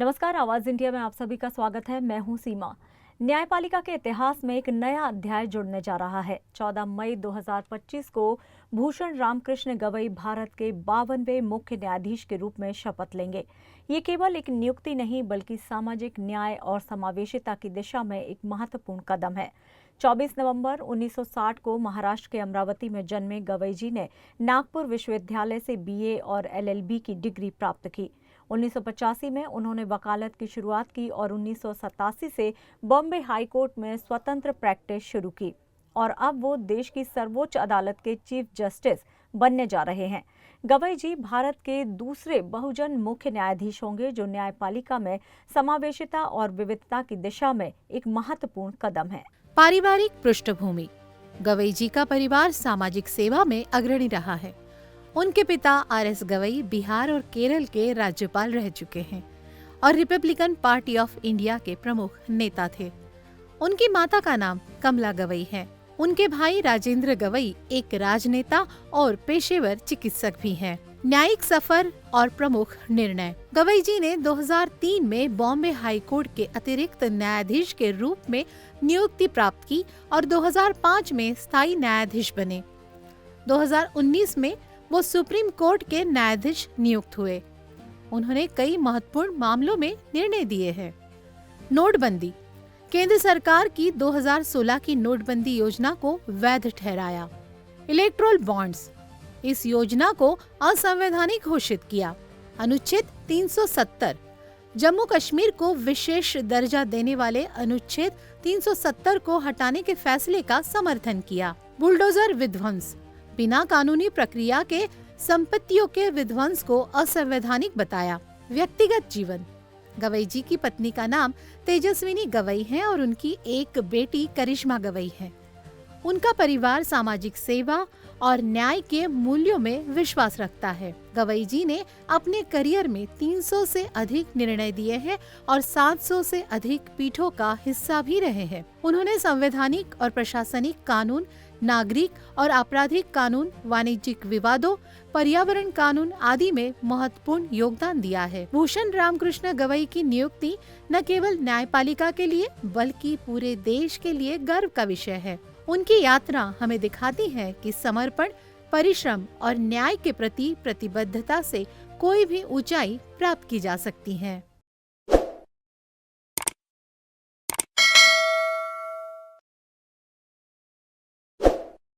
नमस्कार, आवाज इंडिया में आप सभी का स्वागत है। मैं हूं सीमा। न्यायपालिका के इतिहास में एक नया अध्याय जुड़ने जा रहा है। 14 मई 2025 को भूषण रामकृष्ण गवई भारत के 52वें मुख्य न्यायाधीश के रूप में शपथ लेंगे। ये केवल एक नियुक्ति नहीं बल्कि सामाजिक न्याय और समावेशिता की दिशा में एक महत्वपूर्ण कदम है। 24 नवंबर 1960 को महाराष्ट्र के अमरावती में जन्मे गवई जी ने नागपुर विश्वविद्यालय से बीए और एलएलबी की डिग्री प्राप्त की। 1985 में उन्होंने वकालत की शुरुआत की और 1987 से बॉम्बे हाई कोर्ट में स्वतंत्र प्रैक्टिस शुरू की और अब वो देश की सर्वोच्च अदालत के चीफ जस्टिस बनने जा रहे हैं। गवई जी भारत के दूसरे बहुजन मुख्य न्यायाधीश होंगे जो न्यायपालिका में समावेशिता और विविधता की दिशा में एक महत्वपूर्ण कदम है। पारिवारिक पृष्ठभूमि। गवई जी का परिवार सामाजिक सेवा में अग्रणी रहा है। उनके पिता आर.एस. गवई बिहार और केरल के राज्यपाल रह चुके हैं और रिपब्लिकन पार्टी ऑफ इंडिया के प्रमुख नेता थे। उनकी माता का नाम कमला गवई है। उनके भाई राजेंद्र गवई एक राजनेता और पेशेवर चिकित्सक भी हैं। न्यायिक सफर और प्रमुख निर्णय। गवई जी ने 2003 में बॉम्बे हाई कोर्ट के अतिरिक्त न्यायाधीश के रूप में नियुक्ति प्राप्त की और 2005 में स्थायी न्यायाधीश बने। 2019 में वो सुप्रीम कोर्ट के न्यायाधीश नियुक्त हुए। उन्होंने कई महत्वपूर्ण मामलों में निर्णय दिए हैं। नोटबंदी। केंद्र सरकार की 2016 की नोटबंदी योजना को वैध ठहराया। Electoral bonds. इस योजना को असंवैधानिक घोषित किया। अनुच्छेद 370। जम्मू कश्मीर को विशेष दर्जा देने वाले अनुच्छेद 370 को हटाने के फैसले का समर्थन किया। बुलडोजर विध्वंस। बिना कानूनी प्रक्रिया के संपत्तियों के विध्वंस को असंवैधानिक बताया। व्यक्तिगत जीवन। गवई जी की पत्नी का नाम तेजस्विनी गवई है और उनकी एक बेटी करिश्मा गवई है। उनका परिवार सामाजिक सेवा और न्याय के मूल्यों में विश्वास रखता है। गवई जी ने अपने करियर में 300 से अधिक निर्णय दिए हैं और 700 से अधिक पीठों का हिस्सा भी रहे हैं। उन्होंने संवैधानिक और प्रशासनिक कानून, नागरिक और आपराधिक कानून, वाणिज्यिक विवादों, पर्यावरण कानून आदि में महत्वपूर्ण योगदान दिया है। भूषण रामकृष्ण गवई की नियुक्ति न केवल न्यायपालिका के लिए बल्कि पूरे देश के लिए गर्व का विषय है। उनकी यात्रा हमें दिखाती है कि समर्पण, परिश्रम और न्याय के प्रति प्रतिबद्धता से कोई भी ऊंचाई प्राप्त की जा सकती है।